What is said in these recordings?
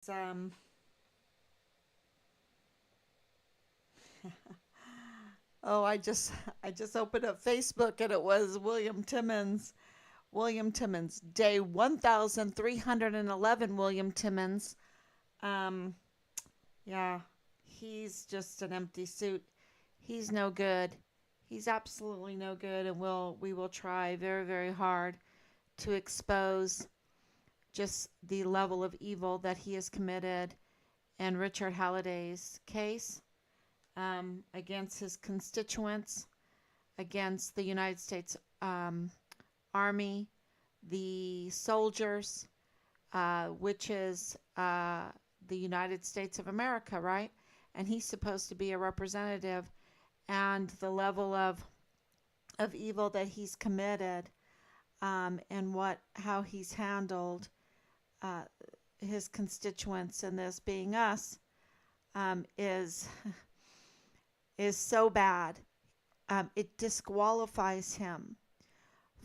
Um, oh, I just opened up Facebook and it was William Timmons. William Timmons, day 1311. William Timmons. Um, yeah, he's just an empty suit. He's no good. He's absolutely no good, and we will try very very hard to expose just the level of evil that he has committed in Richard Halliday's case, against his constituents, against the United States Army, the soldiers, which is the United States of America, right? And he's supposed to be a representative, and the level of evil that he's committed, and how he's handled uh, his constituents, and this being us, is is so bad. It disqualifies him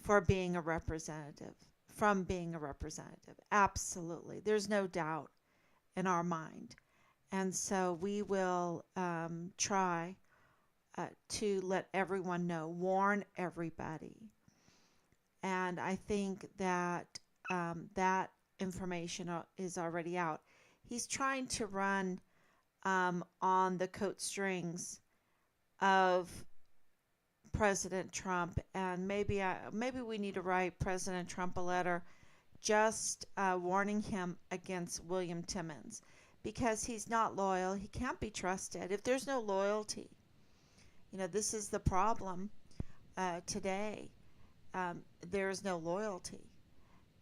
for being a representative, from being a representative. Absolutely. There's no doubt in our mind. And so we will try to let everyone know, warn everybody. And I think that that information is already out. He's trying to run on the coat strings of President Trump, and maybe we need to write President Trump a letter just warning him against William Timmons, because he's not loyal. He can't be trusted. If there's no loyalty, this is the problem today. There is no loyalty.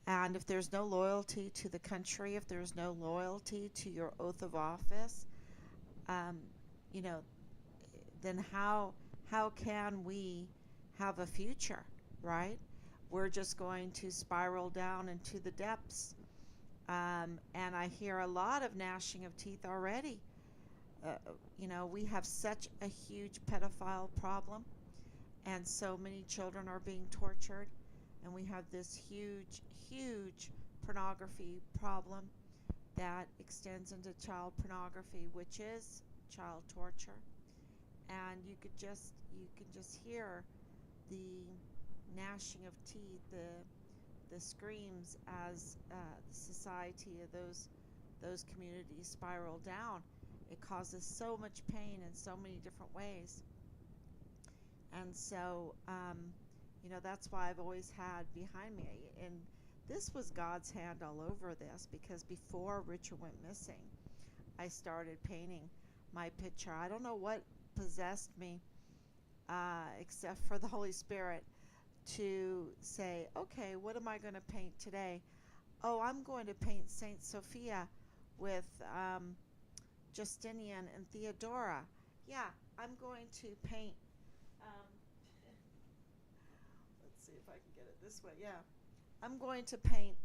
And if there's no loyalty to the country, if there's no loyalty to your oath of office, um, you know, then how can we have a future, right? We're just going to spiral down into the depths. And I hear a lot of gnashing of teeth already. We have such a huge pedophile problem, and so many children are being tortured, and we have this huge, huge pornography problem that extends into child pornography, which is child torture. And you can just hear the gnashing of teeth, the screams as the society of those communities spiral down. It causes so much pain in so many different ways. And so, that's why I've always had behind me, and this was God's hand all over this, because before Richard went missing, I started painting my picture. I don't know what possessed me, except for the Holy Spirit, to say, okay, what am I going to paint today? Oh, I'm going to paint Saint Sophia with Justinian and Theodora. Yeah, I'm going to paint. Um, let's see if I can get it this way. Yeah, I'm going to paint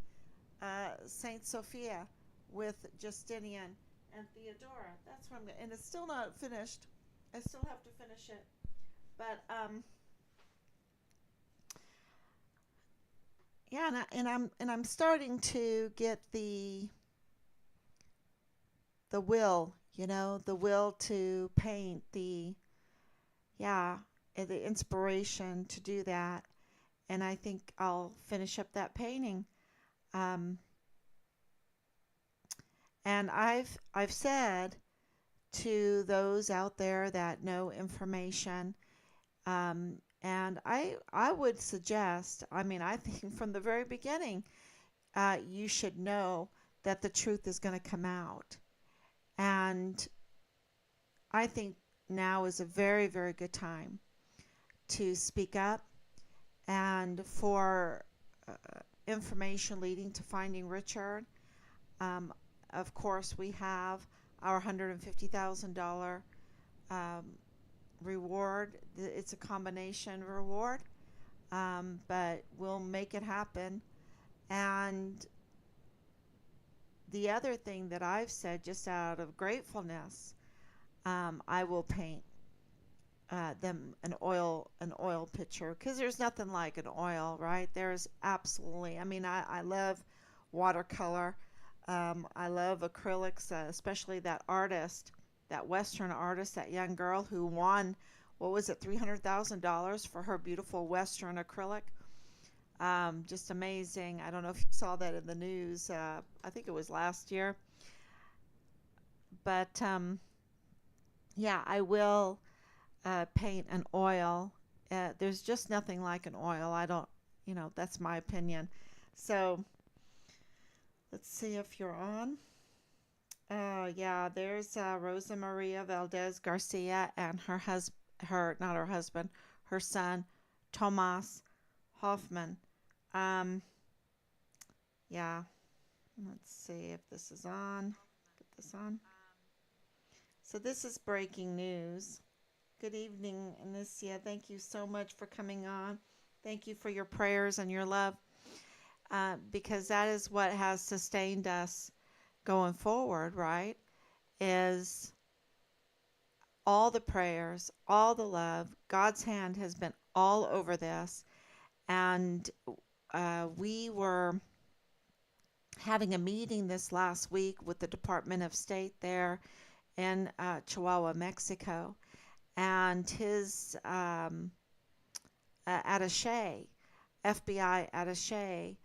Saint Sophia with Justinian and Theodora. That's what I'm going. And it's still not finished. I still have to finish it. But yeah, and I'm starting to get the will, the will to paint, yeah, the inspiration to do that. And I think I'll finish up that painting. Um, and I've said to those out there that know information, and I would suggest, I think from the very beginning, you should know that the truth is going to come out. And I think now is a very, very good time to speak up, and for information leading to finding Richard. Um, of course, we have our $150,000 um, reward. It's a combination reward, but we'll make it happen. And the other thing that I've said, just out of gratefulness, I will paint them an oil picture, because there's nothing like an oil, right? There's absolutely. I love watercolor. I love acrylics, especially that artist, that Western artist, that young girl who won, what was it, $300,000 for her beautiful Western acrylic. Just amazing. I don't know if you saw that in the news. I think it was last year. But yeah, I will paint an oil. There's just nothing like an oil. I don't, that's my opinion. So let's see if you're on. Yeah, there's Rosa Maria Valdez Garcia and not her husband, her son, Tomas Hoffman. Um, yeah, let's see if this is on. Get this on. So this is breaking news. Good evening, Anicia. Thank you so much for coming on. Thank you for your prayers and your love, because that is what has sustained us going forward, right? Is all the prayers, all the love. God's hand has been all over this. And we were having a meeting this last week with the Department of State there in Chihuahua, Mexico. And his attache, FBI attache,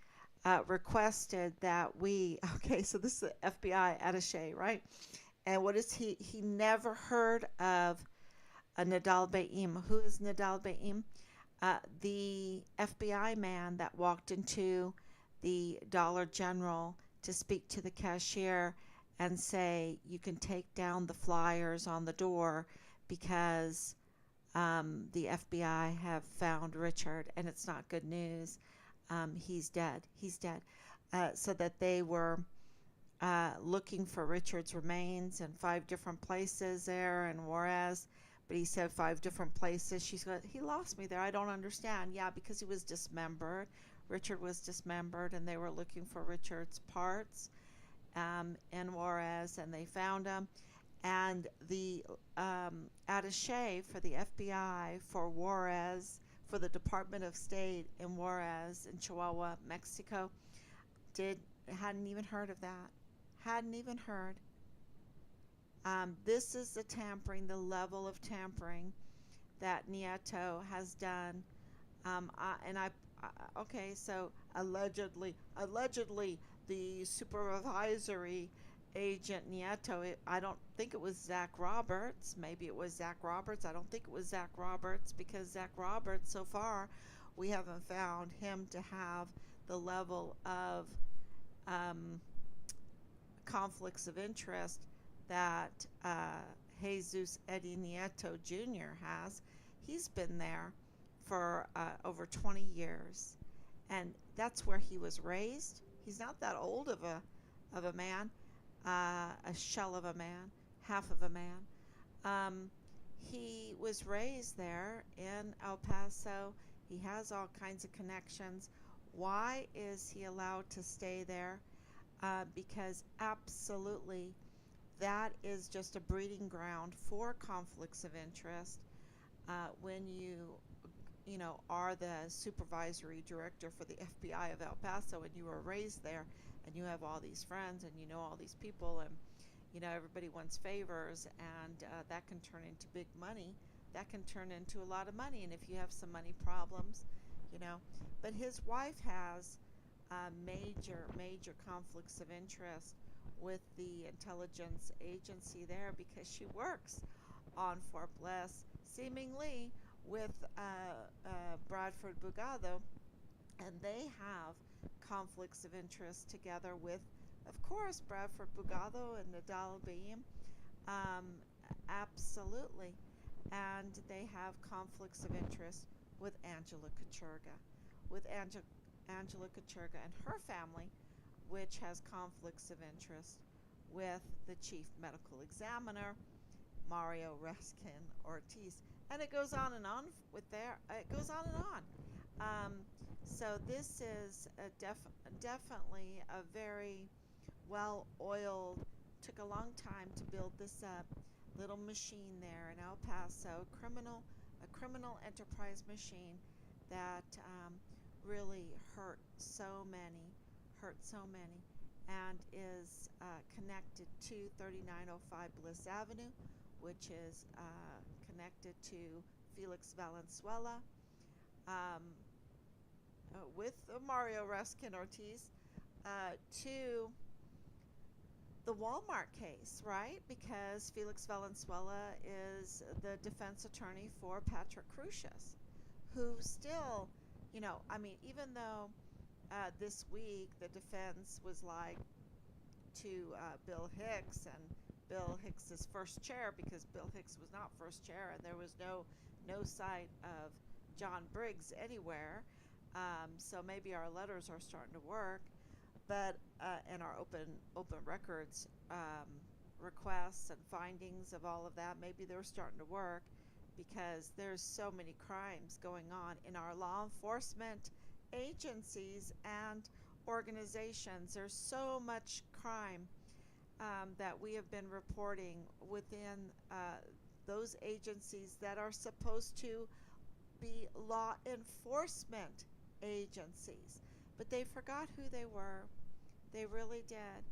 requested that we, okay, so this is the FBI attache, right? And what is he? He never heard of a Nadal Baim. Who is Nadal Baim? The FBI man that walked into the Dollar General to speak to the cashier and say, you can take down the flyers on the door because the FBI have found Richard, and it's not good news. He's dead. He's dead. So that they were looking for Richard's remains in 5 different places there in Juarez. But he said 5 different places. She said, he lost me there. I don't understand. Yeah, because he was dismembered. Richard was dismembered, and they were looking for Richard's parts in Juarez, and they found him. And the attache for the FBI for Juarez, for the Department of State in Juarez, in Chihuahua, Mexico, hadn't even heard of that. Hadn't even heard. This is the tampering, the level of tampering that Nieto has done. Okay, so allegedly, the supervisory agent Nieto, I don't think it was Zach Roberts. Maybe it was Zach Roberts. I don't think it was Zach Roberts, because Zach Roberts, so far, we haven't found him to have the level of conflicts of interest that Jesus Eddie Nieto Jr. has. He's been there for over 20 years, and that's where he was raised. He's not that old of a man, a shell of a man, half of a man. He was raised there in El Paso. He has all kinds of connections. Why is he allowed to stay there? Because absolutely that is just a breeding ground for conflicts of interest. When you are the supervisory director for the FBI of El Paso, and you were raised there, and you have all these friends, and you know all these people, and everybody wants favors, and that can turn into big money. That can turn into a lot of money, and if you have some money problems, but his wife has major conflicts of interest with the intelligence agency there, because she works on Fort Bliss, seemingly with Bradford Bugado, and they have conflicts of interest together with, of course, Bradford Bugado and Nadal Baim. Absolutely. And they have conflicts of interest with Angela Kachurga. With Angela Kachurga and her family, which has conflicts of interest with the chief medical examiner, Mario Raskin Ortiz. And it goes on and on it goes on and on. So this is definitely a very well-oiled, took a long time to build this little machine there in El Paso, a criminal enterprise machine that really hurt so many. and is connected to 3905 Bliss Avenue, which is connected to Felix Valenzuela, um, with Mario Ruskin Ortiz, to the Walmart case, right? Because Felix Valenzuela is the defense attorney for Patrick Crucius, who still, I mean, even though this week the defense was like to Bill Hicks and Bill Hicks's first chair, because Bill Hicks was not first chair and there was no sight of John Briggs anywhere. So maybe our letters are starting to work, but and our open records requests and findings of all of that, maybe they're starting to work, because there's so many crimes going on in our law enforcement agencies and organizations. There's so much crime that we have been reporting within those agencies that are supposed to be law enforcement agencies, but they forgot who they were. They really did,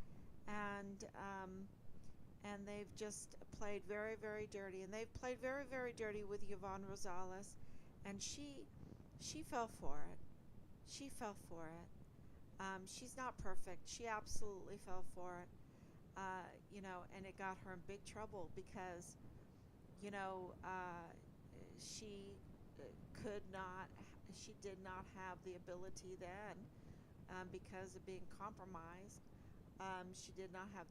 and they've just played very, very dirty, and they've played very, very dirty with Yvonne Rosales, and she fell for it. She fell for it. She's not perfect. She absolutely fell for it. And it got her in big trouble because, you know, uh, she could not, she did not have the ability then, because of being compromised. She did not have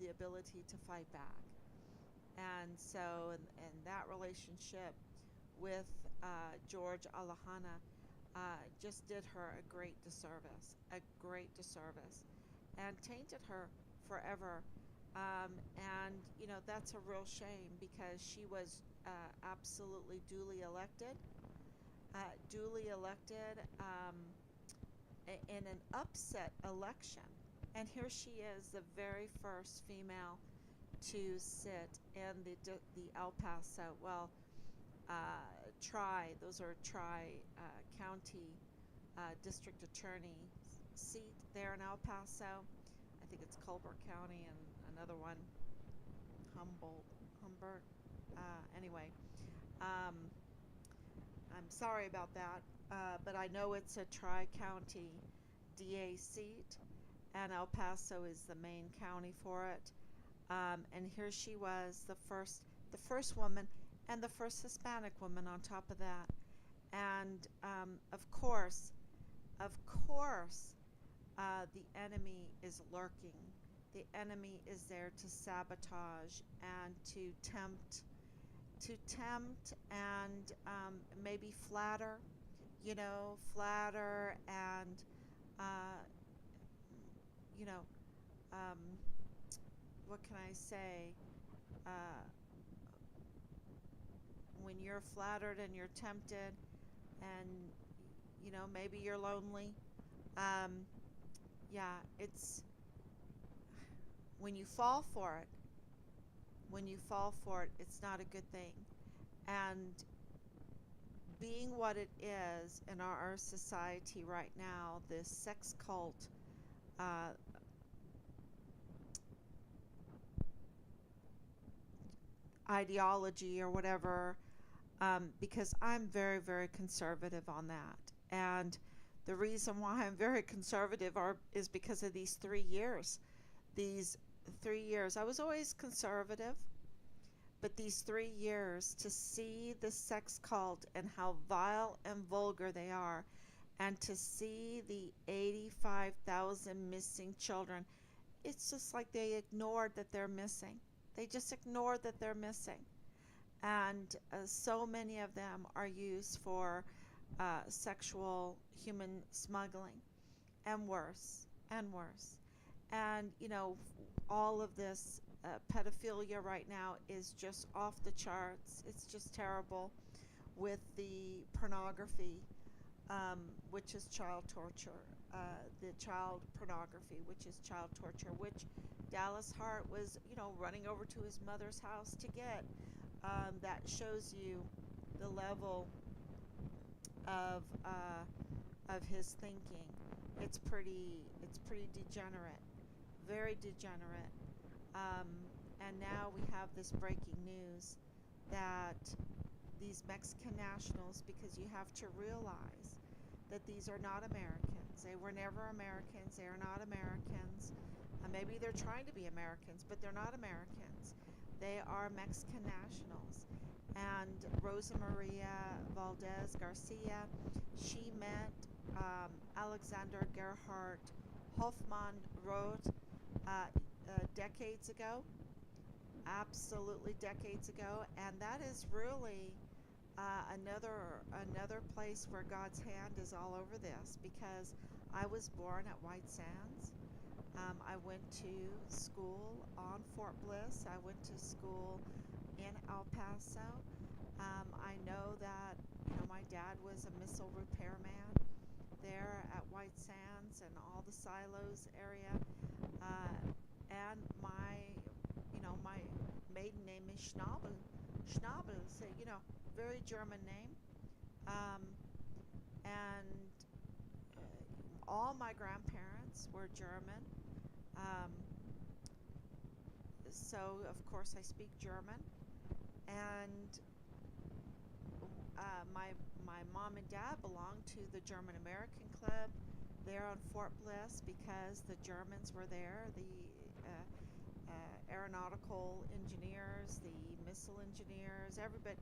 the ability to fight back. And so, and that relationship with George Alejandra just did her a great disservice, and tainted her forever. And, that's a real shame, because she was absolutely duly elected in an upset election. And here she is, the very first female to sit in the El Paso, those are County District Attorney seat there in El Paso. I think it's Colbert County, and another one, Humbert. Anyway, um, I'm sorry about that, but I know it's a tri-county DA seat, and El Paso is the main county for it. And here she was, the first woman, and the first Hispanic woman on top of that. And of course, the enemy is lurking. The enemy is there to sabotage and to tempt and maybe flatter and uh, you know, um, what can I say? Uh, when you're flattered and you're tempted, and maybe you're lonely. Um, yeah, it's when you fall for it. When you fall for it, it's not a good thing. And being what it is in our society right now, this sex cult uh, ideology or whatever, because I'm very, very conservative on that. And the reason why I'm very conservative is because of these 3 years. These 3 years, I was always conservative, but these 3 years, to see the sex cult and how vile and vulgar they are, and to see the 85,000 missing children, it's just like they ignored that they're missing. They just ignored that they're missing. And so many of them are used for sexual human smuggling, and worse, and worse. And, all of this pedophilia right now is just off the charts. It's just terrible, with the pornography, which is child torture, the child pornography, which is child torture, which Dallas Hart was, running over to his mother's house to get. That shows you the level of his thinking. It's pretty degenerate, very degenerate. Um, and now we have this breaking news that these Mexican nationals, because you have to realize that these are not Americans. They were never Americans. They are not Americans. Maybe they're trying to be Americans, but they're not Americans. They are Mexican nationals. And Rosa Maria Valdez Garcia, she met Alexander Gerhard Hoffman Roth decades ago, absolutely decades ago, and that is really another place where God's hand is all over this, because I was born at White Sands. I went to school on Fort Bliss. I went to school in El Paso. I know that my dad was a missile repairman there at White Sands and all the silos area. And my maiden name is Schnabel. Schnabel is a very German name. Um, and all my grandparents were German. Um, so of course I speak German. And my mom and dad belonged to the German American Club there on Fort Bliss, because the Germans were there, the aeronautical engineers, the missile engineers, everybody,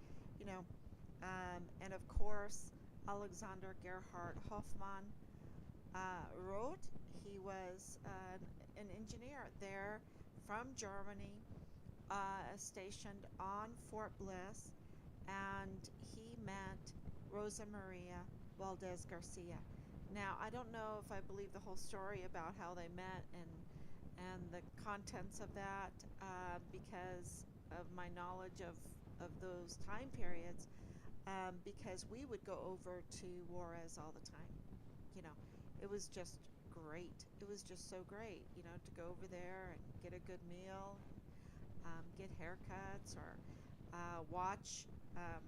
and of course Alexander Gerhard Hoffman wrote. He was an engineer there from Germany, stationed on Fort Bliss, and he met Rosa Maria Valdez Garcia. Now, I don't know if I believe the whole story about how they met and the contents of that, because of my knowledge of those time periods, because we would go over to Juarez all the time. You know, it was just great. It was just so great, to go over there and get a good meal, get haircuts, or watch.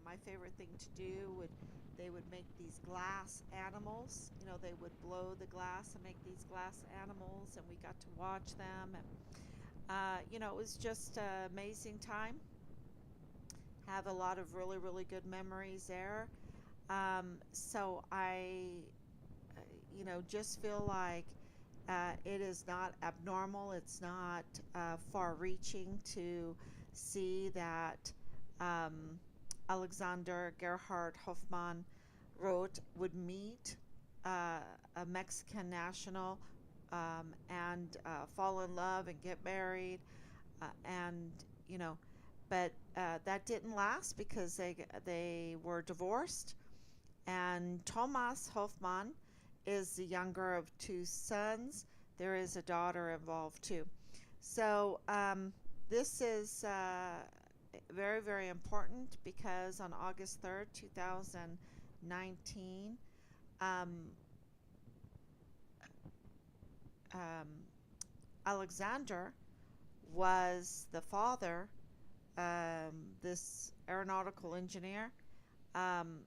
My favorite thing to do they would make these glass animals. They would blow the glass and make these glass animals, and we got to watch them. And it was just an amazing time. Have a lot of really, really good memories there. So I, just feel like it is not abnormal. It's not far-reaching to see that Alexander Gerhard Hoffman Roth would meet a Mexican national, and fall in love and get married, and but that didn't last, because they were divorced. And Thomas Hoffman is the younger of two sons. There is a daughter involved too. So this is very, very important, because on August 3rd, 2019, um, um, Alexander was the father, this aeronautical engineer. Um,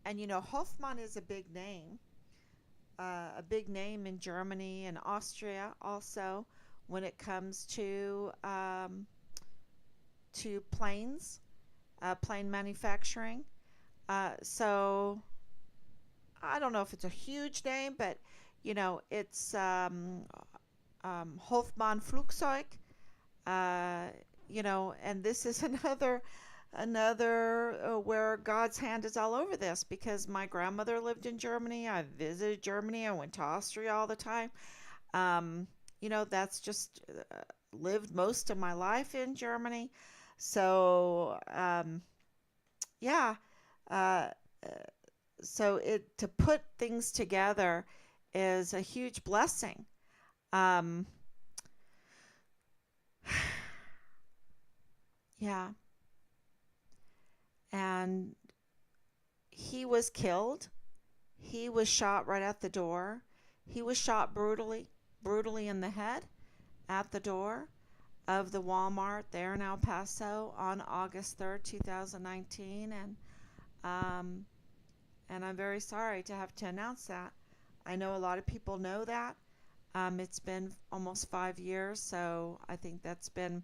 and Hoffman is a big name in Germany and Austria also, when it comes to planes, plane manufacturing. So I don't know if it's a huge name, but it's Hofmann Flugzeug. And this is another where God's hand is all over this, because my grandmother lived in Germany. I visited Germany. I went to Austria all the time. That's just lived most of my life in Germany. So yeah, uh, so to put things together is a huge blessing. Um, yeah, and he was killed. He was shot right at the door. He was shot brutally in the head at the door of the Walmart there in El Paso on August 3rd, 2019. And I'm very sorry to have to announce that. I know a lot of people know that. It's been almost 5 years, so I think that's been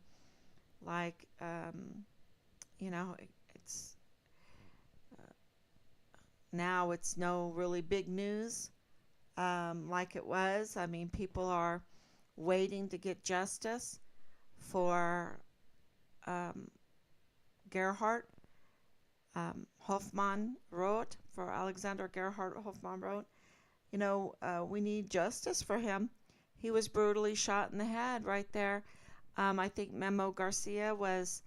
like, it's now it's no really big news like it was. I mean, people are waiting to get justice for um, Gerhard Hofmann wrote, for Alexander Gerhard Hofmann wrote. We need justice for him. He was brutally shot in the head right there. I think Memo Garcia was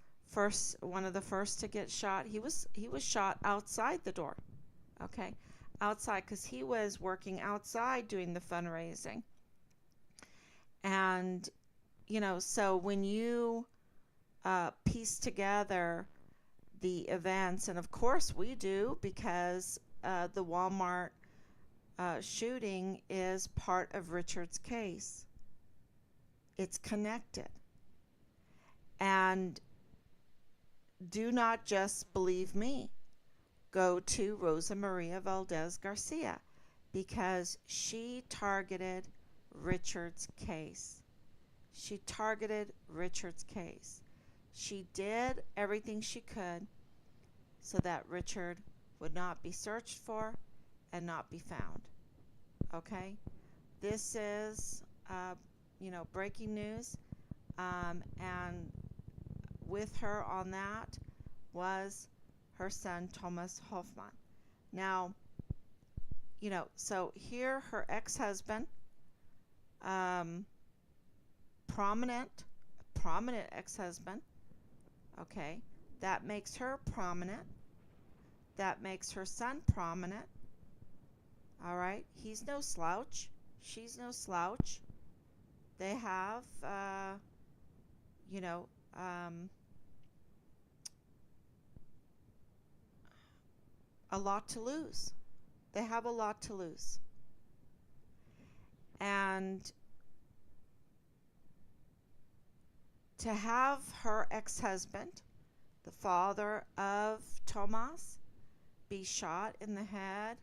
one of the first to get shot. He was shot outside the door. Okay, outside, because he was working outside doing the fundraising. And so when you piece together the events, and of course we do, because the Walmart shooting is part of Richard's case. It's connected. And do not just believe me. Go to Rosa Maria Valdez Garcia, because she targeted Richard's case. She targeted Richard's case. She did everything she could so that Richard would not be searched for and not be found. Okay? This is, breaking news. And with her on that was her son, Thomas Hoffman. Now, so here her ex-husband, prominent ex-husband, okay, that makes her prominent. That makes her son prominent. All right, he's no slouch. She's no slouch. They have, a lot to lose. They have a lot to lose. And to have her ex-husband, the father of Tomas, be shot in the head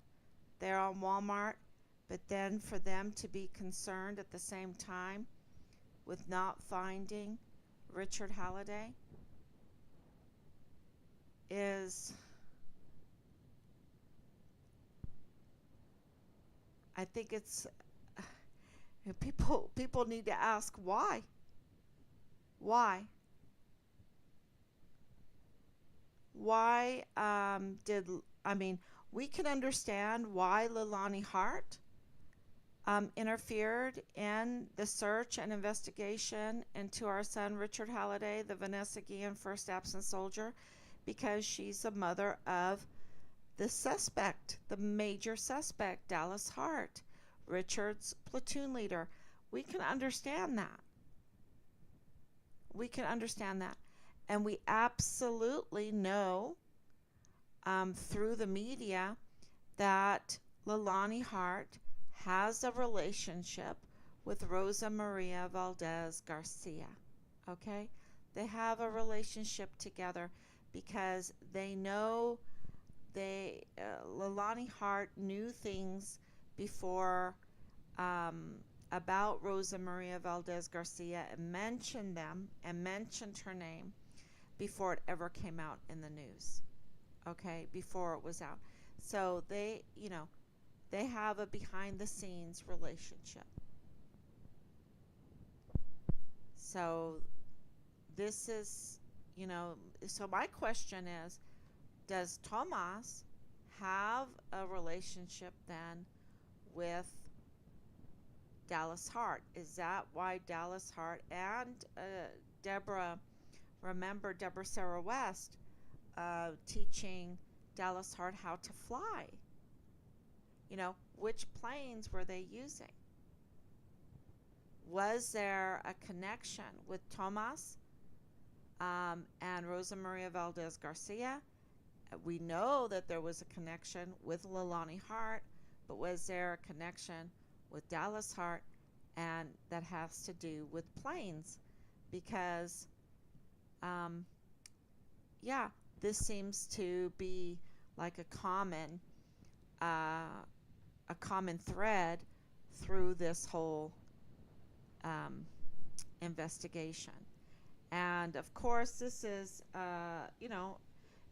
there on Walmart, but then for them to be concerned at the same time with not finding Richard Halliday is, I think it's, people need to ask why. Why? Why we can understand why Leilani Hart interfered in the search and investigation into our son Richard Halliday, the Vanessa Guillen first absent soldier, because she's the mother of the suspect, the major suspect, Dallas Hart, Richard's platoon leader. We can understand that. We can understand that. And we absolutely know through the media that Leilani Hart has a relationship with Rosa Maria Valdez Garcia. Okay? They have a relationship together because they know Leilani Hart knew things before about Rosa Maria Valdez Garcia and mentioned them and mentioned her name before it ever came out in the news. Okay, before it was out. So they have a behind the scenes relationship. So this is, so my question is, does Tomas have a relationship then with Dallas Hart? Is that why Dallas Hart and Deborah Sarah West teaching Dallas Hart how to fly? Which planes were they using? Was there a connection with Tomas and Rosa Maria Valdez Garcia? We know that there was a connection with Leilani Hart, but was there a connection with Dallas Hart? And that has to do with planes, because this seems to be like a common thread through this whole um, investigation. And of course, this is,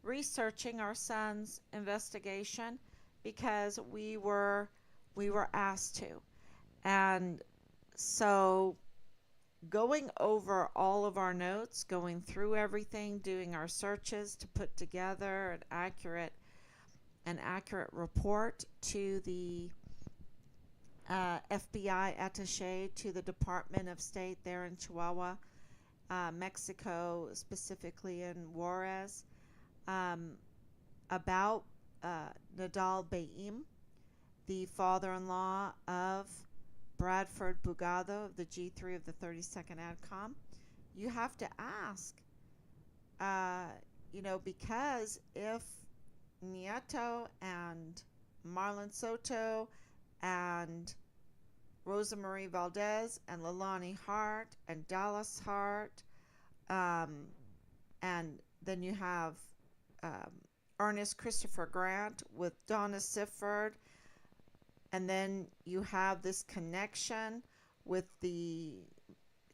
researching our son's investigation because we were asked to. And so going over all of our notes, going through everything, doing our searches to put together an accurate report to the FBI attaché to the Department of State there in Chihuahua, Mexico, specifically in Juarez, um, about Nadal Baim, the father-in-law of Bradford Bugado of the G3 of the 32nd AdCom. You have to ask, because if Nieto and Marlon Soto and Rosa Marie Valdez and Lalani Hart and Dallas Hart, um, and then you have um, Ernest Christopher Grant with Donna Sifford, and then you have this connection with the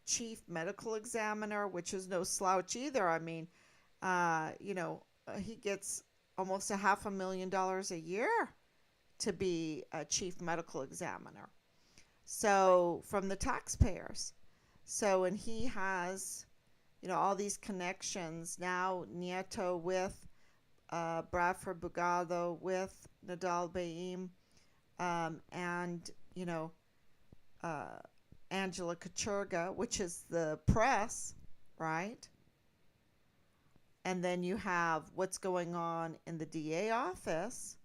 chief medical examiner, which is no slouch either. I mean, he gets almost $500,000 a year to be a chief medical examiner. So from the taxpayers. So, and he has, all these connections now. Nieto with Bradford Bugado, with Nadal Baim, and uh, Angela Kachurga, which is the press, right? And then you have what's going on in the DA office,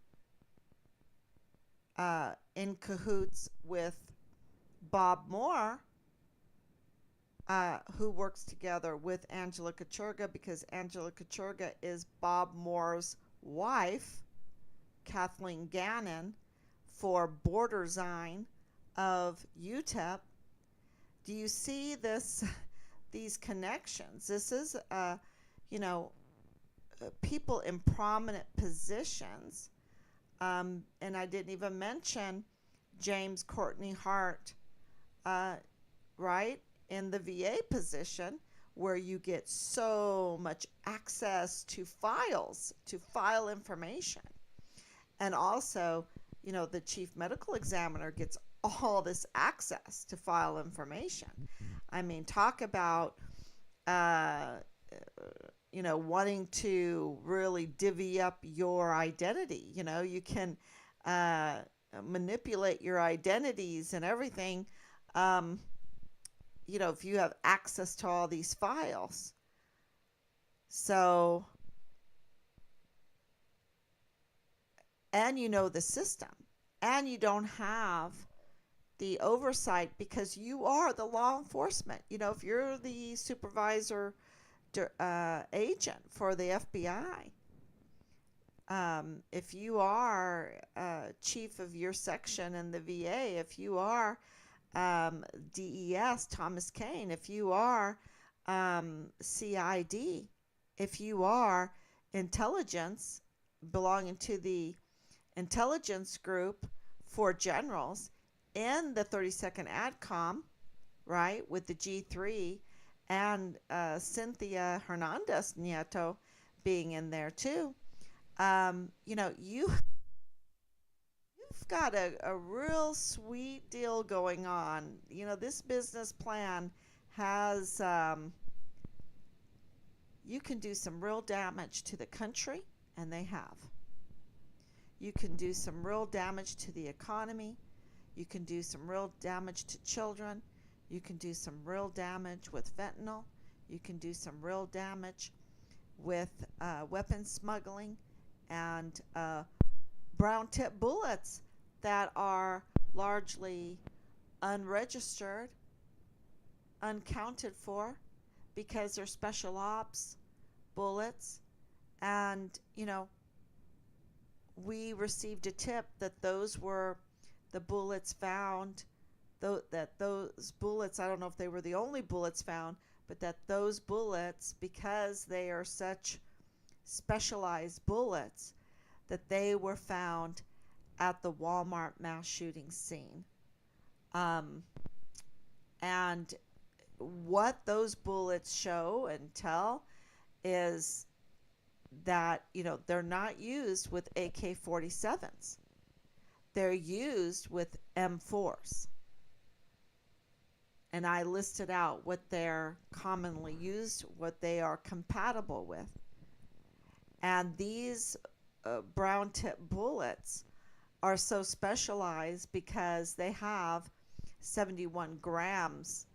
in cahoots with Bob Moore, who works together with Angela Kachurga, because Angela Kachurga is Bob Moore's wife, Kathleen Gannon, for Border Zine of UTEP. Do you see these connections? This is, people in prominent positions. And I didn't even mention James Courtney Hart, right, in the VA position, where you get so much access to files, to file information. And also, the chief medical examiner gets all this access to file information. I mean, talk about, wanting to really divvy up your identity. You can manipulate your identities and everything, if you have access to all these files. So, and the system, and you don't have the oversight because you are the law enforcement. If you're the supervisor agent for the FBI, if you are chief of your section in the VA, if you are DES, Thomas Kane, if you are CID, if you are intelligence, belonging to the intelligence group for generals in the 32nd AdCom, right, with the G3, and Cynthia Hernandez Nieto being in there too. You've got a real sweet deal going on. This business plan has, you can do some real damage to the country, and they have. You can do some real damage to the economy. You can do some real damage to children. You can do some real damage with fentanyl. You can do some real damage with weapons smuggling and brown tip bullets that are largely unregistered, uncounted for, because they're special ops bullets. And, we received a tip that those were the bullets found, that those bullets, I don't know if they were the only bullets found, but that those bullets, because they are such specialized bullets, that they were found at the Walmart mass shooting scene. And what those bullets show and tell is that, they're not used with AK-47s. They're used with M4s. And I listed out what they're commonly used, what they are compatible with. And these brown tip bullets are so specialized because they have 71 grams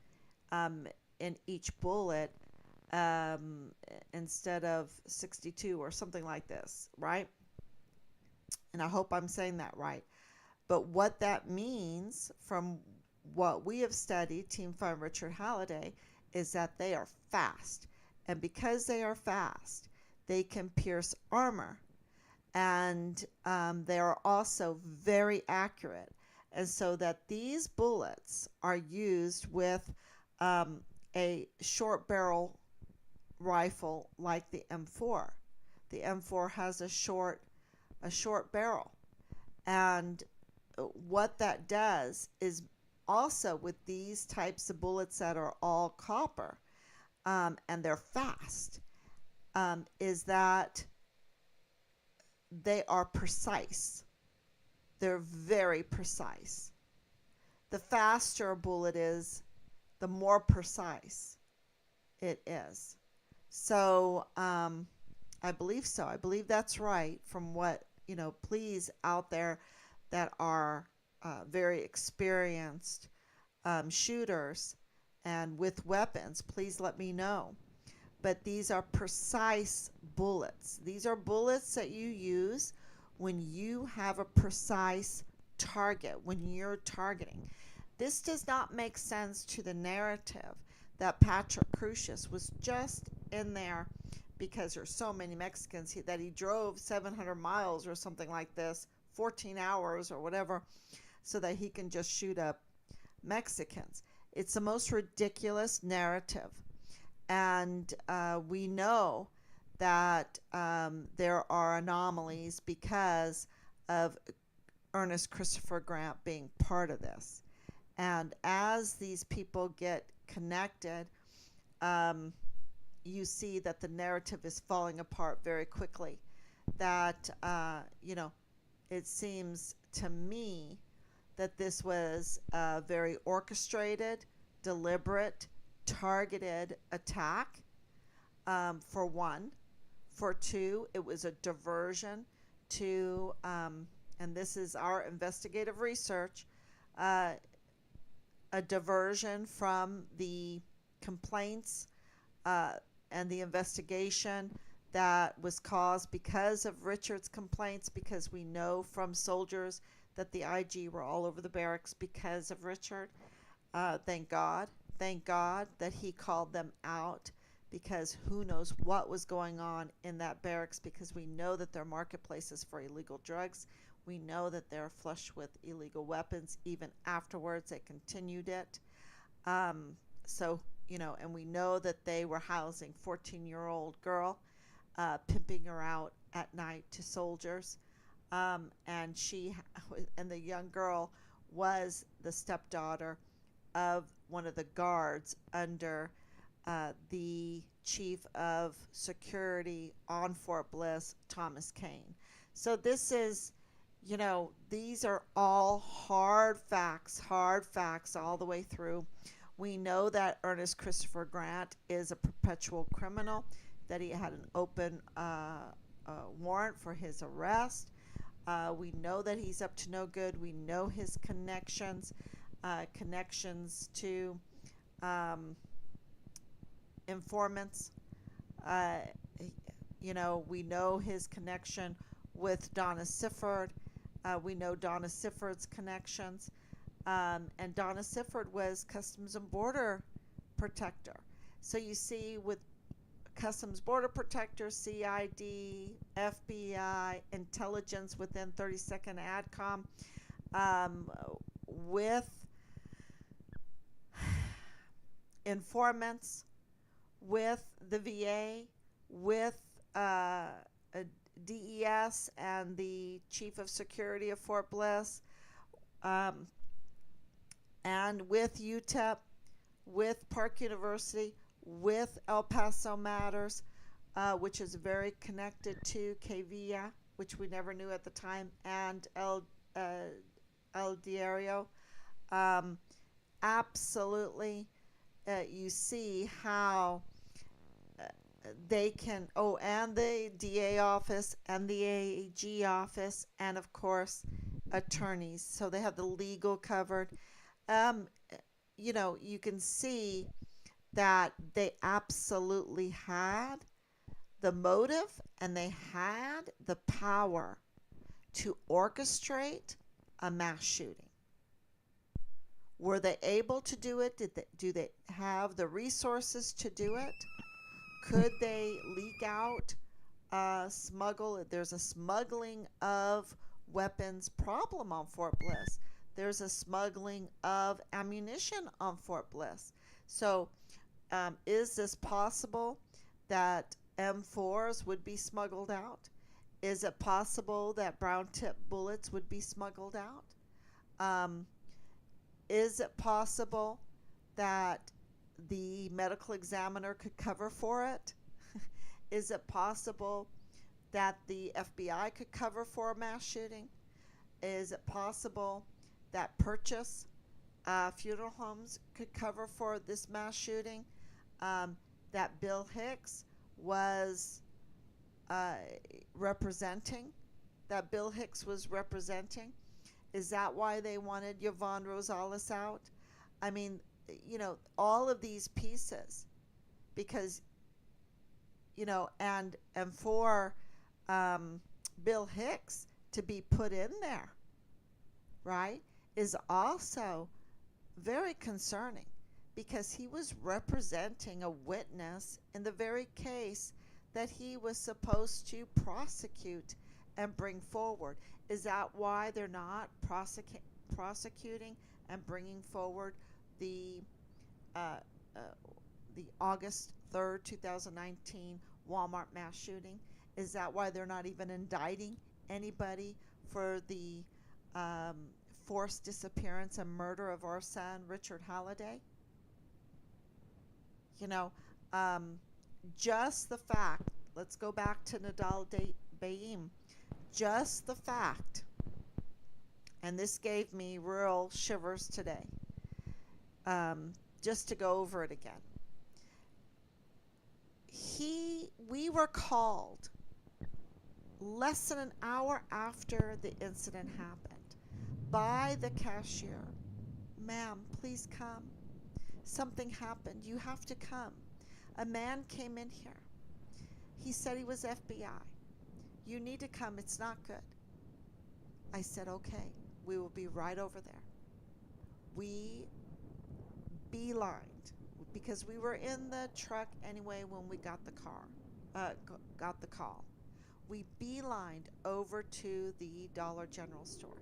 in each bullet, instead of 62 or something like this, right? And I hope I'm saying that right. But what that means, from what we have studied, Team 5 Richard Halliday, is that they are fast. And because they are fast, they can pierce armor. And they are also very accurate. And so that these bullets are used with a short barrel rifle like the M4. The M4 has a short barrel. And what that does is, also with these types of bullets that are all copper, and they're fast, is that they are precise. They're very precise. The faster a bullet is, the more precise it is. So I believe so. I believe that's right, from what, please, out there that are very experienced shooters and with weapons, please let me know. But these are precise bullets. These are bullets that you use when you have a precise target, when you're targeting. This does not make sense to the narrative that Patrick Crucius was just in there because there's so many Mexicans that he drove 700 miles or something like this, 14 hours or whatever, so that he can just shoot up Mexicans. It's the most ridiculous narrative. And we know that there are anomalies because of Ernest Christopher Grant being part of this. And as these people get connected, you see that the narrative is falling apart very quickly. That, it seems to me that this was a very orchestrated, deliberate, targeted attack, for one. For two, it was a diversion to, and this is our investigative research, a diversion from the complaints and the investigation that was caused because of Richard's complaints, because we know from soldiers that the IG were all over the barracks because of Richard. Thank God that he called them out, because who knows what was going on in that barracks, because we know that they're marketplaces for illegal drugs. We know that they're flush with illegal weapons. Even afterwards, they continued it. So, and we know that they were housing 14-year-old girl, pimping her out at night to soldiers. And the young girl was the stepdaughter of one of the guards under the chief of security on Fort Bliss, Thomas Kane. So this is, these are all hard facts all the way through. We know that Ernest Christopher Grant is a perpetual criminal, that he had an open warrant for his arrest. We know that he's up to no good. We know his connections to informants. We know his connection with Donna Sifford. We know Donna Sifford's connections. And Donna Sifford was Customs and Border Protector. So you see, with Customs Border Protector, CID, FBI, intelligence within 30-second ADCOM, with informants, with the VA, with DES and the Chief of Security of Fort Bliss, and with UTEP, with Park University, with El Paso Matters, which is very connected to KVIA, which we never knew at the time, and El Diario. Um, Absolutely, you see how uh, they can, oh, and the DA office and the AG office, and of course, attorneys. So they have the legal covered. Um, you can see that they absolutely had the motive and they had the power to orchestrate a mass shooting. Were they able to do it? Do they have the resources to do it? Could they leak out, smuggle? There's a smuggling of weapons problem on Fort Bliss. There's a smuggling of ammunition on Fort Bliss. So, is this possible that M4s would be smuggled out? Is it possible that brown tip bullets would be smuggled out? Um, is it possible that the medical examiner could cover for it? Is it possible that the FBI could cover for a mass shooting? Is it possible that Purchase funeral homes could cover for this mass shooting? That Bill Hicks was uh, representing? That Bill Hicks was representing? Is that why they wanted Yvonne Rosales out? I mean, all of these pieces, because, and for Bill Hicks to be put in there, right, is also very concerning because he was representing a witness in the very case that he was supposed to prosecute and bring forward. Is that why they're not prosecuting and bringing forward the uh, uh, the August 3rd, 2019 Walmart mass shooting? Is that why they're not even indicting anybody for the um, forced disappearance and murder of our son, Richard Halliday? You know, um, just the fact, let's go back to Nadal Bayim, just the fact, and this gave me real shivers today, just to go over it again. We were called less than an hour after the incident happened by the cashier. Ma'am, please come. Something happened. You have to come. A man came in here. He said he was FBI. You need to come. It's not good. I said, okay, we will be right over there. We beelined because we were in the truck anyway when we got the call. We beelined over to the Dollar General store.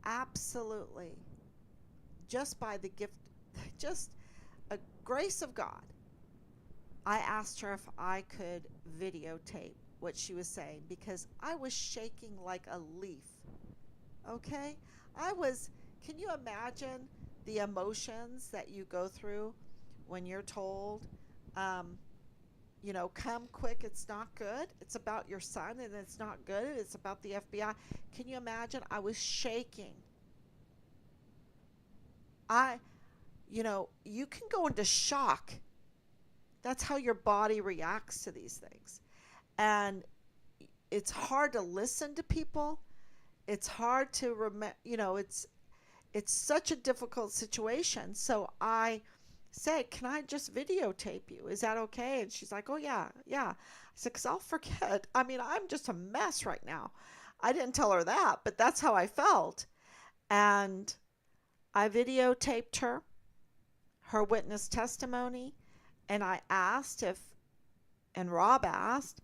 Absolutely, just by the gift, just a grace of God, I asked her if I could videotape what she was saying because I was shaking like a leaf. Okay? Can you imagine the emotions that you go through when you're told, come quick, it's not good. It's about your son and it's not good. It's about the FBI. Can you imagine? I was shaking. You can go into shock. That's how your body reacts to these things. And it's hard to listen to people. It's hard to remember, it's such a difficult situation. So I said, can I just videotape you? Is that okay? And she's like, oh, yeah. I said, because I'll forget. I mean, I'm just a mess right now. I didn't tell her that, but that's how I felt. And I videotaped her witness testimony, and I asked and Rob asked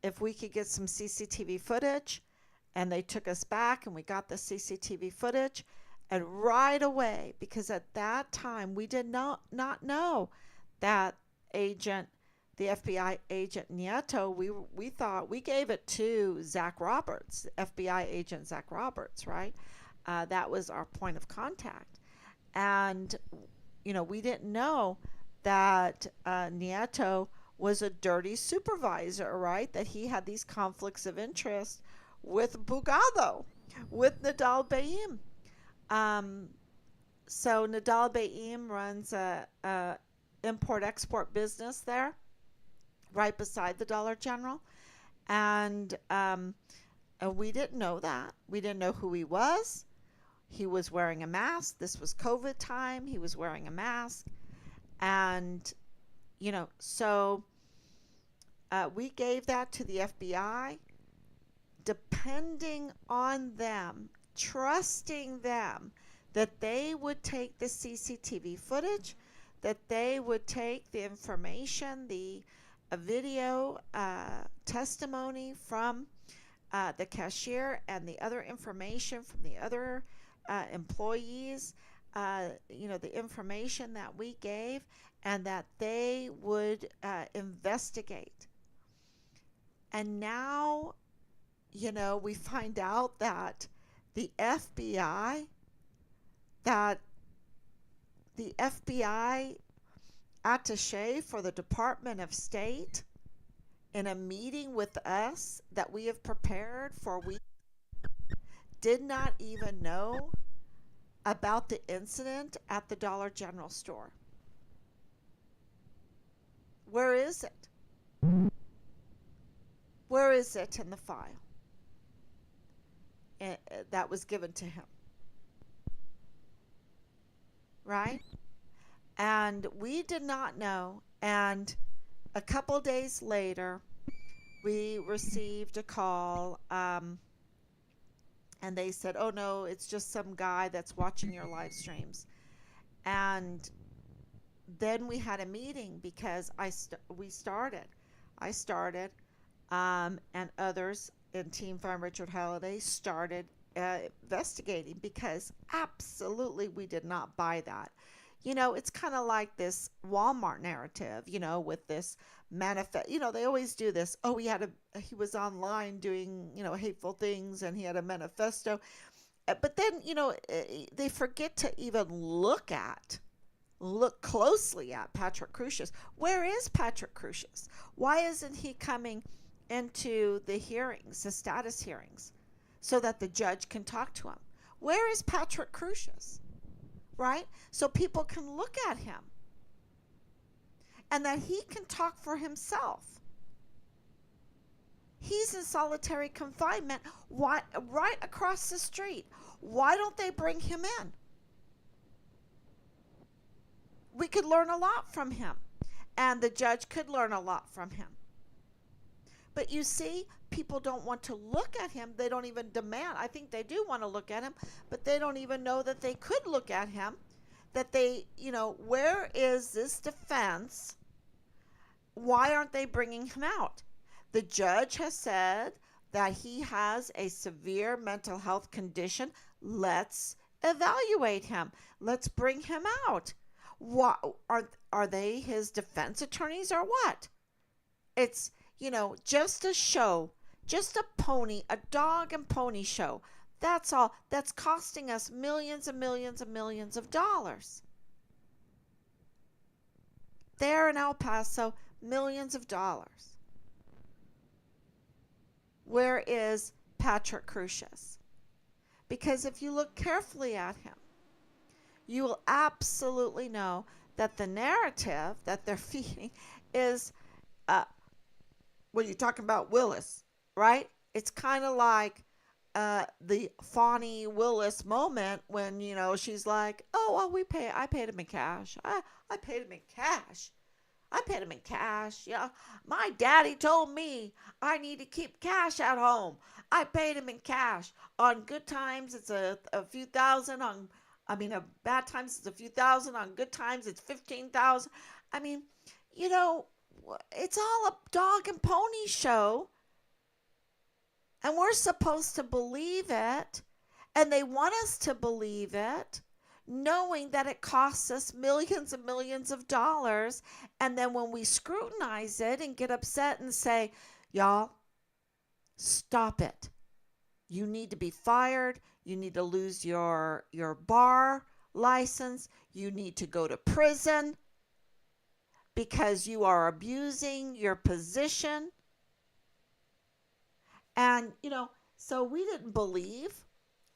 if we could get some CCTV footage, and they took us back and we got the CCTV footage. And right away, because at that time we did not know that the FBI agent Nieto, we thought we gave it to Zach Roberts, FBI agent Zach Roberts, right? That was our point of contact. And, we didn't know that Nieto was a dirty supervisor, right? That he had these conflicts of interest with Bugado, with Nadal Baim. Um, so Nadal Baim runs a import-export business there, right beside the Dollar General. And we didn't know that. We didn't know who he was. He was wearing a mask. This was COVID time. He was wearing a mask. And, so we gave that to the FBI, depending on them, trusting them that they would take the CCTV footage, that they would take the information, the video testimony from the cashier and the other information from the other employees, the information that we gave, and that they would investigate. And now, we find out that the FBI, that the FBI attaché for the Department of State, in a meeting with us that we have prepared for weeks, did not even know about the incident at the Dollar General store. Where is it? Where is it in the file that was given to him? Right? And we did not know. And a couple days later, we received a call, and they said, "Oh no, it's just some guy that's watching your live streams." And then we had a meeting because I started, and others in Team Farm Richard Halliday started investigating, because absolutely we did not buy that. It's kind of like this Walmart narrative, with this manifest. They always do this. Oh, he was online doing, hateful things, and he had a manifesto. But then, they forget to even look closely at Patrick Crusius. Where is Patrick Crusius? Why isn't he coming into the hearings, the status hearings, so that the judge can talk to him? Where is Patrick Crusius? Right? So people can look at him and that he can talk for himself. He's in solitary confinement. Why, right across the street? Why don't they bring him in? We could learn a lot from him, and the judge could learn a lot from him. But you see, people don't want to look at him. They don't even demand. I think they do want to look at him, but they don't even know that they could look at him. That they, where is this defense? Why aren't they bringing him out? The judge has said that he has a severe mental health condition. Let's evaluate him. Let's bring him out. What are they his defense attorneys or what? It's, just a show, just a pony, a dog and pony show. That's all. That's costing us millions and millions and millions of dollars. There in El Paso, millions of dollars. Where is Patrick Crusius? Because if you look carefully at him, you will absolutely know that the narrative that they're feeding is, when you're talking about Willis, right? It's kind of like the Fonnie Willis moment when, she's like, "Oh, well, I paid him in cash. I paid him in cash. I paid him in cash. Yeah, my daddy told me I need to keep cash at home. I paid him in cash. On good times, it's a few thousand. On bad times, it's a few thousand. On good times, it's 15,000. It's all a dog and pony show, and we're supposed to believe it, and they want us to believe it, knowing that it costs us millions and millions of dollars. And then when we scrutinize it and get upset and say, "Y'all, stop it. You need to be fired. You need to lose your bar license. You need to go to prison because you are abusing your position. And, so we didn't believe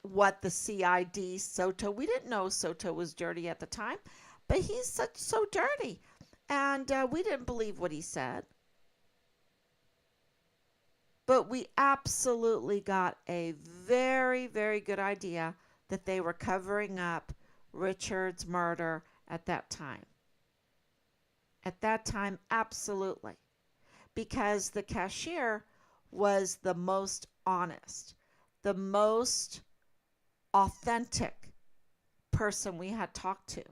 what the CID Soto, we didn't know Soto was dirty at the time, but he's so dirty. And we didn't believe what he said. But we absolutely got a very, very good idea that they were covering up Richard's murder at that time. At that time, absolutely. Because the cashier was the most honest, the most authentic person we had talked to.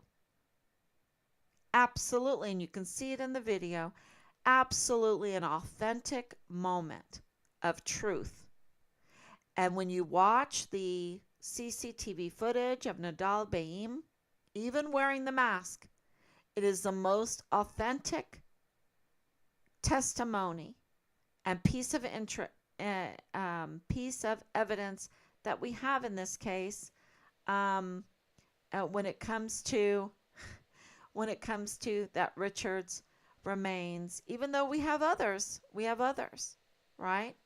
Absolutely, and you can see it in the video. Absolutely an authentic moment of truth. And when you watch the CCTV footage of Nadal Baim, even wearing the mask, it is the most authentic testimony and piece of evidence that we have in this case, when it comes to that Richard's remains. Even though we have others, right?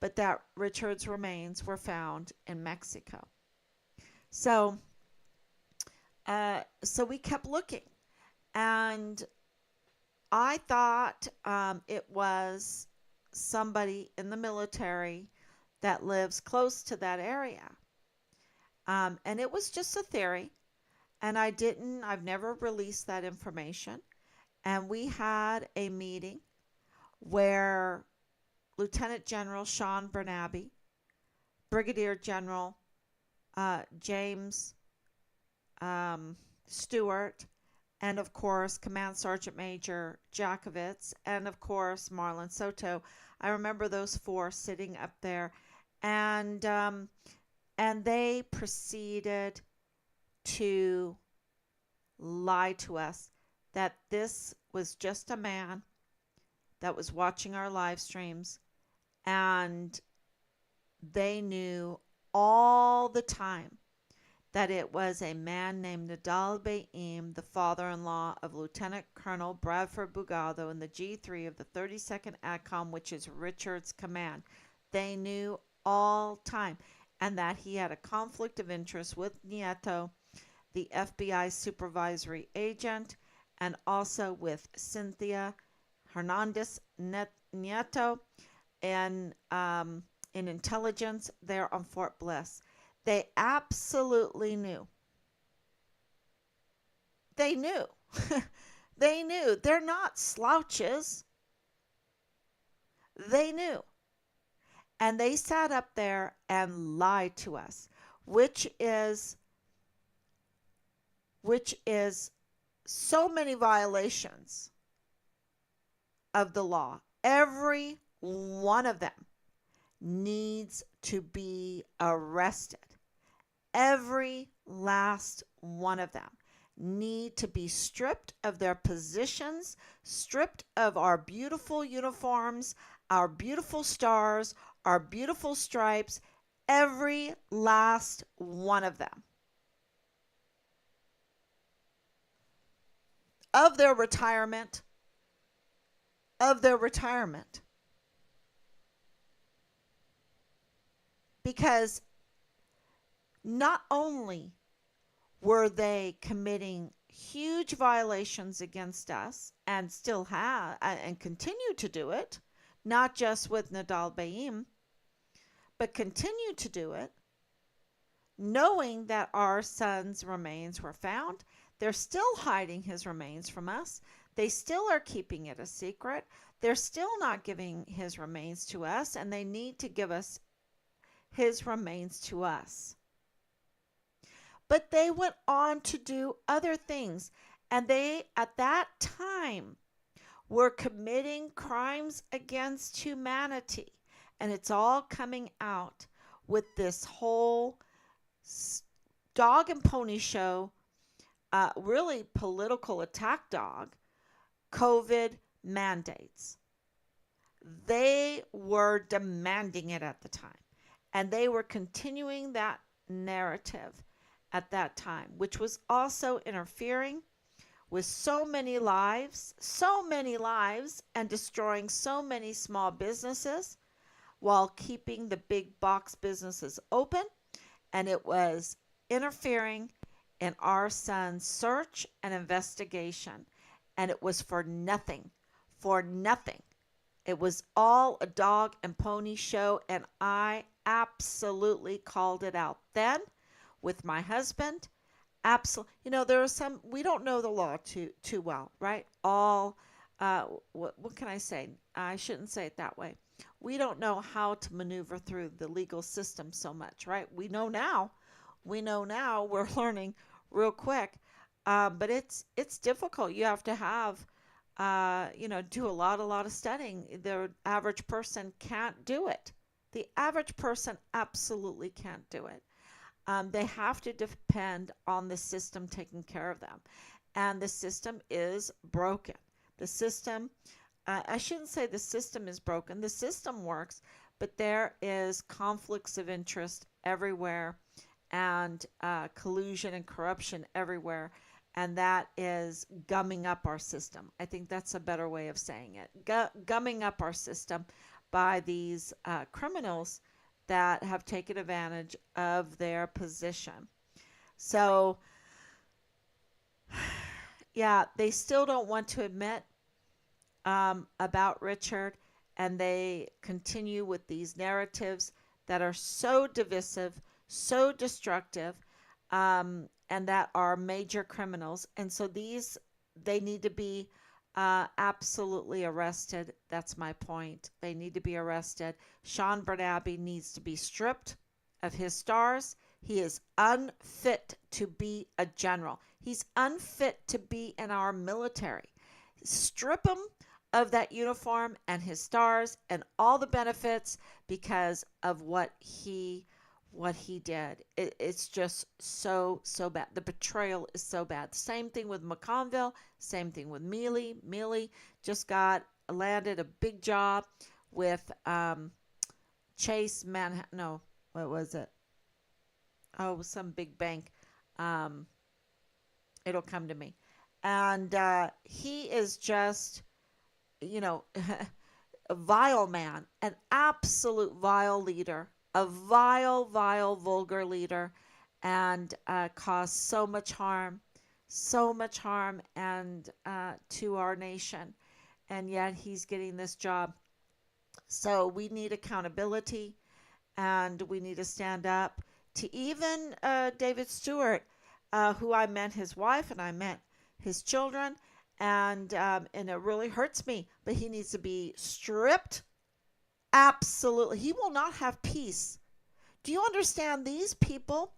But that Richard's remains were found in Mexico. So we kept looking, and I thought it was somebody in the military that lives close to that area. And it was just a theory, and I've never released that information. And we had a meeting where Lieutenant General Sean Bernabe, Brigadier General James Stewart, and of course Command Sergeant Major Jakovitz, and of course Marlon Soto. I remember those four sitting up there, and they proceeded to lie to us that this was just a man that was watching our live streams, and they knew all the time that it was a man named Nadal Baim, the father-in-law of Lieutenant Colonel Bradford Bugado in the G3 of the 32nd ADCOM, which is Richard's command. They knew all time, and that he had a conflict of interest with Nieto, the FBI supervisory agent, and also with Cynthia Hernandez Nieto and in intelligence there on Fort Bliss. They absolutely knew. They knew. They knew. They're not slouches. They knew. And they sat up there and lied to us, which is so many violations of the law. Every one of them needs to be arrested. Every last one of them need to be stripped of their positions, stripped of our beautiful uniforms, our beautiful stars, our beautiful stripes, every last one of them. Of their retirement. Because not only were they committing huge violations against us, and still have and continue to do it, not just with Nadal Baim, but continue to do it, knowing that our son's remains were found. They're still hiding his remains from us. They still are keeping it a secret. They're still not giving his remains to us, and they need to give us his remains to us. But they went on to do other things, and they, at that time, were committing crimes against humanity. And it's all coming out with this whole dog and pony show, really political attack dog, COVID mandates. They were demanding it at the time. And they were continuing that narrative at that time, which was also interfering with so many lives, and destroying so many small businesses while keeping the big box businesses open. And it was interfering in our son's search and investigation. And it was for nothing, for nothing. It was all a dog and pony show, and I absolutely called it out then with my husband. Absolutely. There are some, we don't know the law too well, right? What can I say? I shouldn't say it that way. We don't know how to maneuver through the legal system so much, right? We know now, we're learning real quick. But it's difficult. You have to have, do a lot of studying. The average person can't do it. The average person absolutely can't do it. They have to depend on the system taking care of them. And the system is broken. The system, I shouldn't say the system is broken. The system works, but there is conflicts of interest everywhere, and collusion and corruption everywhere. And that is gumming up our system. I think that's a better way of saying it. Gumming up our system by these criminals that have taken advantage of their position. So, yeah, they still don't want to admit about Richard, and they continue with these narratives that are so divisive, so destructive, and that are major criminals. And so they need to be absolutely arrested. That's my point. They need to be arrested. Sean Bernabe needs to be stripped of his stars. He is unfit to be a general. He's unfit to be in our military. Strip him of that uniform and his stars and all the benefits because of what he did. It's just so bad. The betrayal is so bad. Same thing with McConville. Same thing with Mealy. Mealy just landed a big job with Chase Manhattan. No, what was it? Oh, some big bank. It'll come to me. And he is just, you know, a vile man, an absolute vile leader, a vile, vulgar leader, and caused so much harm, and to our nation. And yet he's getting this job. So we need accountability, and we need to stand up to even David Stewart, who I met his wife and I met his children, and it really hurts me. But he needs to be stripped. Absolutely, he will not have peace. Do you understand? These people,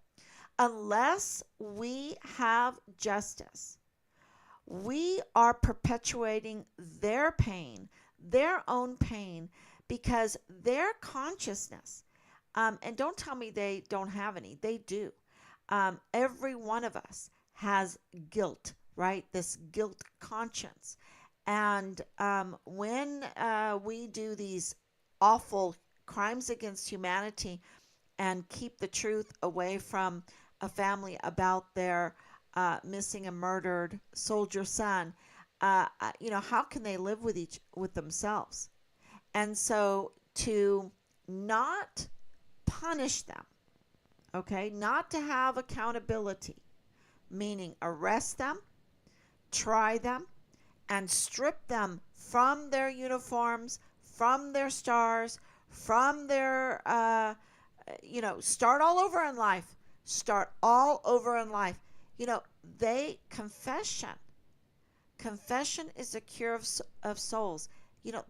unless we have justice, we are perpetuating their pain, their own pain, because their consciousness, and don't tell me they don't have any, they do. Every one of us has guilt, right? This guilt conscience. And when we do these awful crimes against humanity and keep the truth away from a family about their missing and murdered soldier son, how can they live with themselves? And so to not punish them, okay, not to have accountability, meaning arrest them, try them, and strip them from their uniforms, from their stars, from their, start all over in life. Start all over in life. Confession is a cure of souls.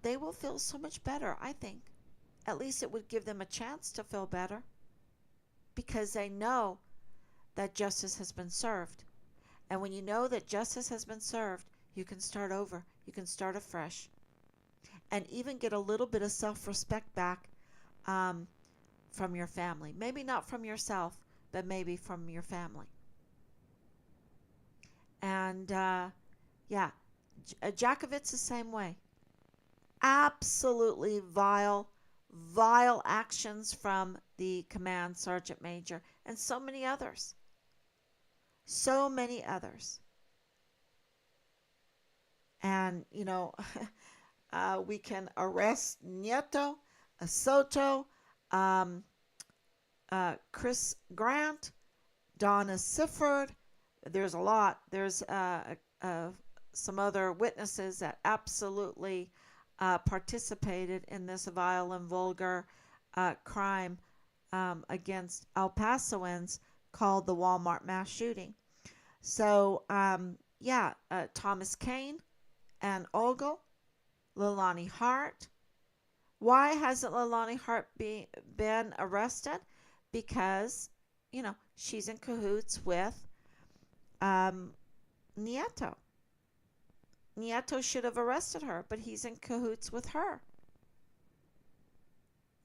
They will feel so much better, I think. At least it would give them a chance to feel better, because they know that justice has been served. And when you know that justice has been served, you can start over. You can start afresh. And even get a little bit of self-respect back from your family. Maybe not from yourself, but maybe from your family. And Jakovitz the same way. Absolutely vile, vile actions from the command sergeant major, and so many others. So many others. And, we can arrest Nieto, Soto, um, Chris Grant, Donna Sifford. There's a lot. There's some other witnesses that absolutely participated in this vile and vulgar crime against El Pasoans called the Walmart mass shooting. So, Thomas Kane and Ogle, Leilani Hart. Why hasn't Leilani Hart been arrested? Because, she's in cahoots with um, Nieto. Nieto should have arrested her, but he's in cahoots with her.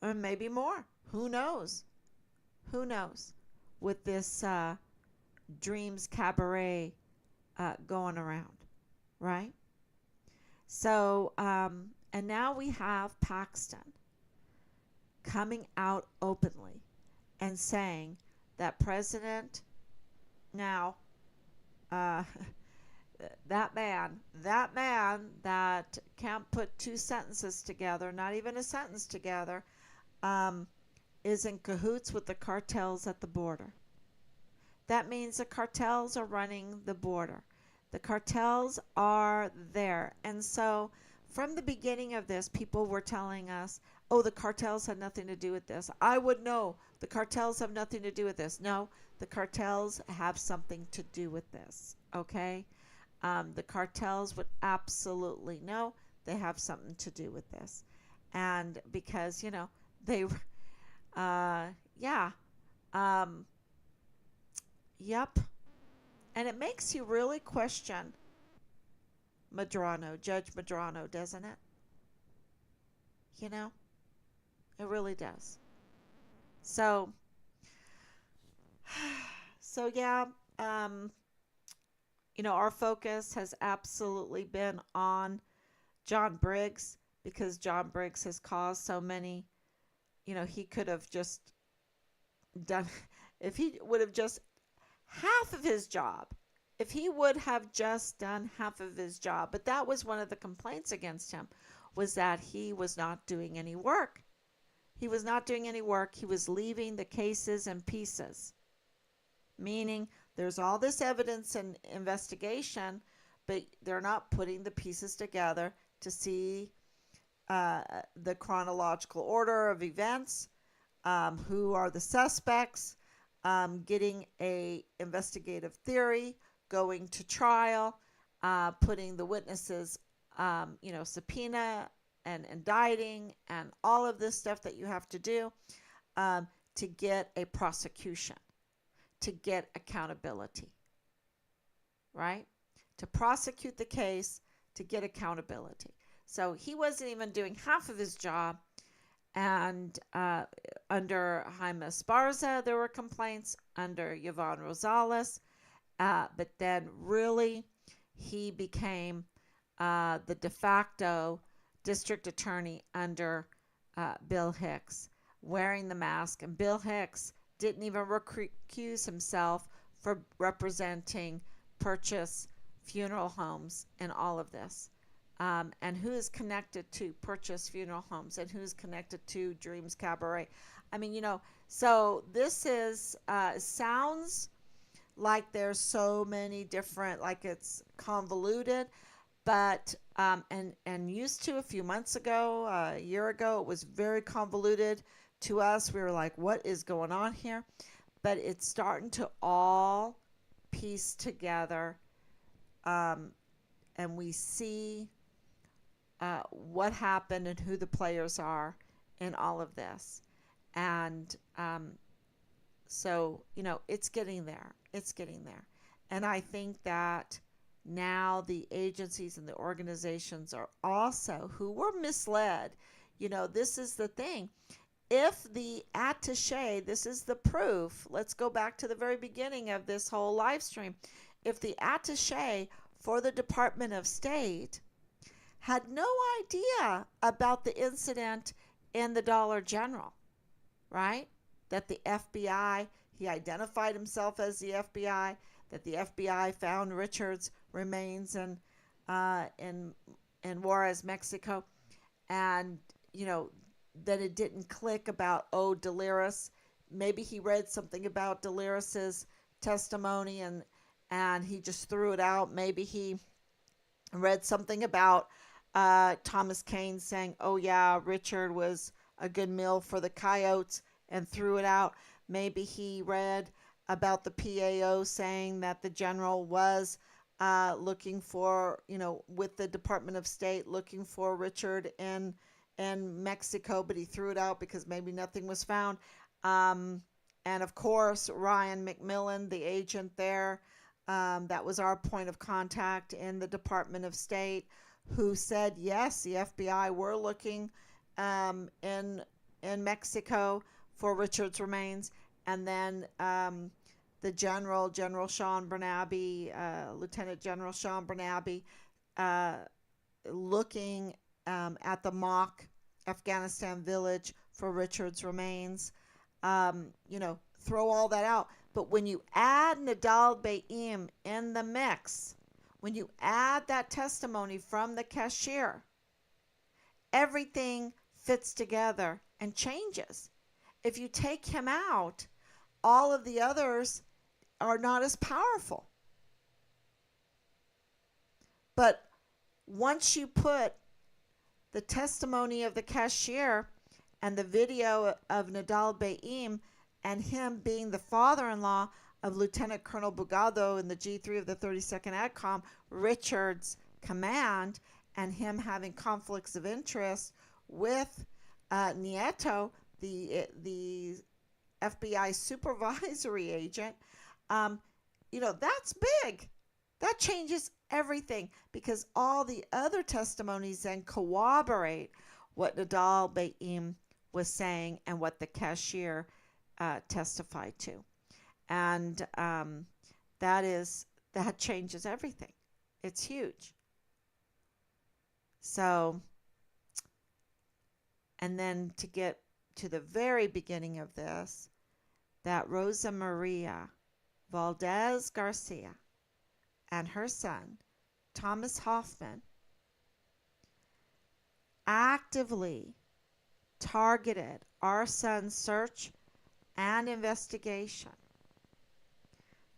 Or maybe more. Who knows? Who knows? With this Dreams Cabaret going around, right? So, and now we have Paxton coming out openly and saying that President now, that man that can't put two sentences together, not even a sentence together, is in cahoots with the cartels at the border. That means the cartels are running the border. The cartels are there. And so from the beginning of this, people were telling us, oh, the cartels had nothing to do with this. I would know. The cartels have nothing to do with this. No, the cartels have something to do with this. Okay? The cartels would absolutely know they have something to do with this. And because, they, yep. And it makes you really question Judge Medrano, doesn't it? It really does. So, yeah, our focus has absolutely been on John Briggs because John Briggs has caused so many, he could have just done, if he would have just half of his job, if he would have just done half of his job. But that was one of the complaints against him, was that he was not doing any work. He was not doing any work. He was leaving the cases in pieces, meaning there's all this evidence and investigation, but they're not putting the pieces together to see the chronological order of events, who are the suspects, getting a investigative theory, going to trial, putting the witnesses, subpoena and indicting, and all of this stuff that you have to do to get a prosecution, to get accountability, right? To prosecute the case, to get accountability. So he wasn't even doing half of his job. And under Jaime Esparza, there were complaints. Under Yvonne Rosales. But then really, he became the de facto district attorney under Bill Hicks, wearing the mask. And Bill Hicks didn't even recuse himself for representing Purchase Funeral Homes in all of this. And who is connected to Purchase Funeral Homes and who's connected to Dreams Cabaret. I mean, so this is, sounds like there's so many different, like it's convoluted, but, and used to a few months ago, a year ago, it was very convoluted to us. We were like, what is going on here? But it's starting to all piece together, and we see what happened and who the players are in all of this. And so, it's getting there. It's getting there. And I think that now the agencies and the organizations are also, who were misled, this is the thing. If the attache, this is the proof, let's go back to the very beginning of this whole live stream. If the attache for the Department of State had no idea about the incident in the Dollar General, right? That the FBI, he identified himself as the FBI, that the FBI found Richard's remains in Juarez, Mexico, and that it didn't click about Delirious. Maybe he read something about Delirious's testimony and he just threw it out. Maybe he read something about Thomas Kane saying, "Oh yeah, Richard was a good meal for the coyotes," and threw it out. Maybe he read about the PAO saying that the general was looking for, with the Department of State, looking for Richard in Mexico, but he threw it out because maybe nothing was found. Um, and of course, Ryan McMillan, the agent there, that was our point of contact in the Department of State, who said yes, the FBI were looking in Mexico for Richard's remains, and then the General Sean Bernabe, Lieutenant General Sean Bernabe, uh, looking at the mock Afghanistan village for Richard's remains. Throw all that out. But when you add Nadal Baim in the mix, when you add that testimony from the cashier, everything fits together and changes. If you take him out, all of the others are not as powerful. But once you put the testimony of the cashier and the video of Nadal Baim and him being the father-in-law of Lieutenant Colonel Bugado in the G3 of the 32nd ADCOM, Richard's command, and him having conflicts of interest with Nieto, the FBI supervisory agent, that's big. That changes everything because all the other testimonies then corroborate what Nadal Baim was saying and what the cashier testified to. And that changes everything. It's huge. So, and then to get to the very beginning of this, that Rosa Maria Valdez Garcia and her son, Thomas Hoffman, actively targeted our son's search and investigation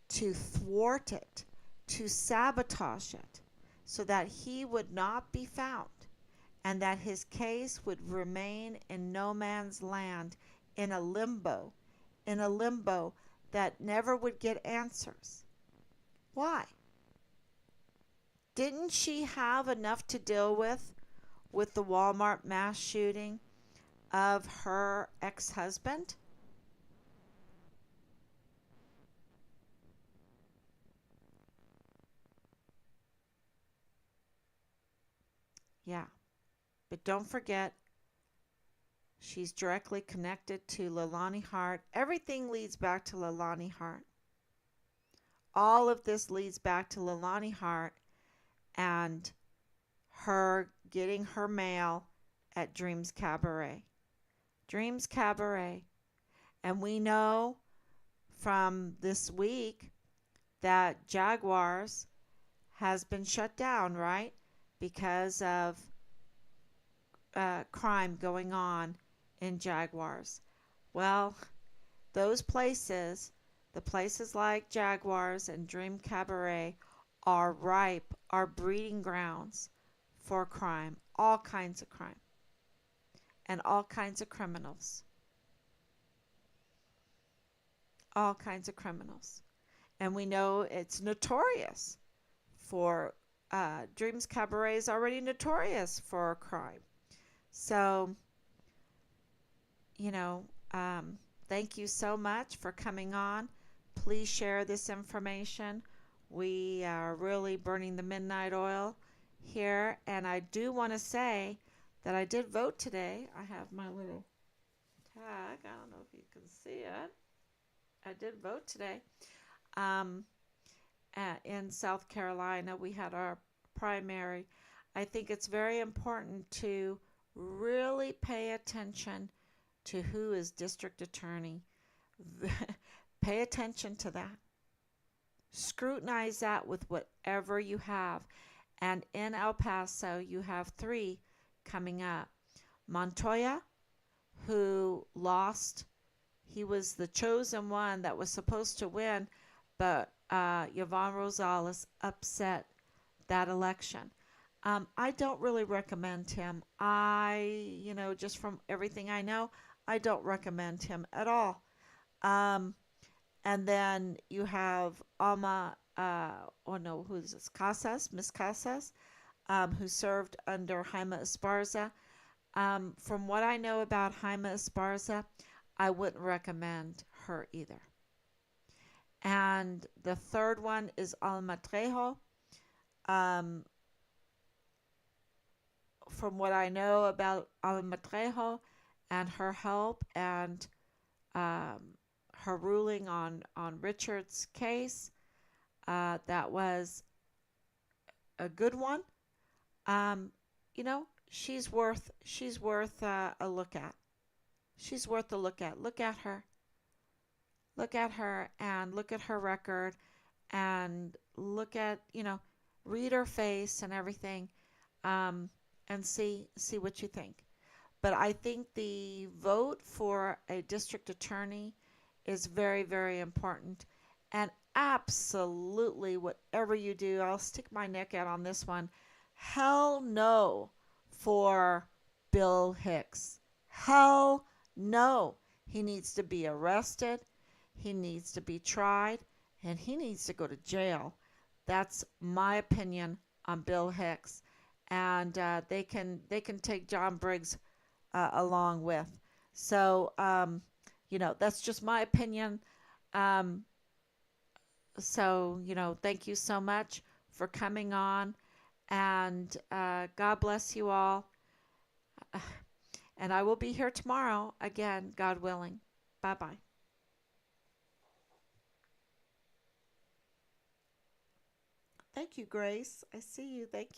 to thwart it, to sabotage it, so that he would not be found and that his case would remain in no man's land, in a limbo that never would get answers. Why? Didn't she have enough to deal with the Walmart mass shooting of her ex-husband? Yeah. But don't forget, she's directly connected to Leilani Hart. Everything leads back to Leilani Hart. All of this leads back to Leilani Hart and her getting her mail at Dreams Cabaret. Dreams Cabaret. And we know from this week that Jaguars has been shut down, right? Because of crime going on in Jaguars. Well, those places, the places like Jaguars and Dream Cabaret, are ripe, are breeding grounds for crime, all kinds of crime, and all kinds of criminals. All kinds of criminals. And we know it's notorious for, Dreams Cabaret is already notorious for crime. So, you know, thank you so much for coming on. Please share this information. We are really burning the midnight oil here. And I do want to say that I did vote today. I have my little tag. I don't know if you can see it. I did vote today. Um, in South Carolina, we had our primary. I think it's very important to really pay attention to who is district attorney. Pay attention to that. Scrutinize that with whatever you have. And in El Paso, you have three coming up. Montoya, who lost. He was the chosen one that was supposed to win, but Yvonne Rosales upset that election. I don't really recommend him. Just from everything I know, I don't recommend him at all. Um, and then you have Alma, oh no, who's this? Casas, Miss Casas, who served under Jaime Esparza. From what I know about Jaime Esparza, I wouldn't recommend her either. And the third one is Alma Trejo. Um, from what I know about Alma Trejo and her help and um, her ruling on Richard's case, that was a good one. Um, she's worth a look at. She's worth a look at. Look at her, and look at her record, and look at read her face and everything, um, and see what you think. But I think the vote for a district attorney is very, very important. And absolutely, whatever you do, I'll stick my neck out on this one. Hell no for Bill Hicks. Hell no. He needs to be arrested. He needs to be tried. And he needs to go to jail. That's my opinion on Bill Hicks. And they can take John Briggs along with. So, that's just my opinion. Um, thank you so much for coming on, and God bless you all. And I will be here tomorrow again, God willing. Bye bye. Thank you, Grace. I see you. Thank you.